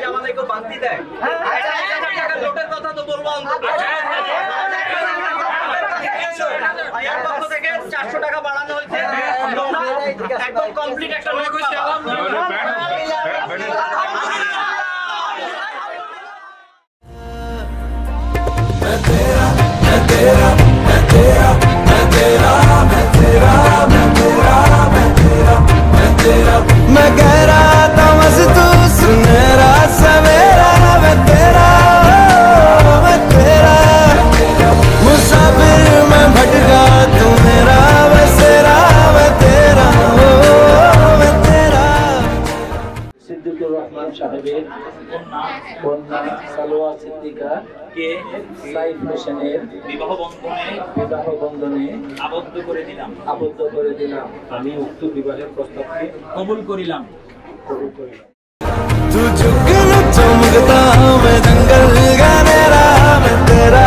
আমাদের কেউ বান্তি দেয় লোটের কথা তো বলবো ভাইয়ার পক্ষ থেকে 400 টাকা বাড়ানো হয়েছে একদম কমপ্লিট একটা লোক হয়েছে मैं कह रहा था बस तू सुन मेरा सवेरा मैं तेरा मुसाफिर मैं भटका तू मेरा बसेरा मैं तेरा मैं तेरा सिद्दीकुर रहमान साहेबेर कन्या सालोয়া সিদ্দিকা কে সাইফ হোসেনের বিবাহ বন্ধনে আবদ্ধ করে দিলাম আমি উক্ত বিবাহের প্রস্তাবকে কবুল করিলাম तू चुगल चमकता मैं जंगल गाने रहा मैं तेरा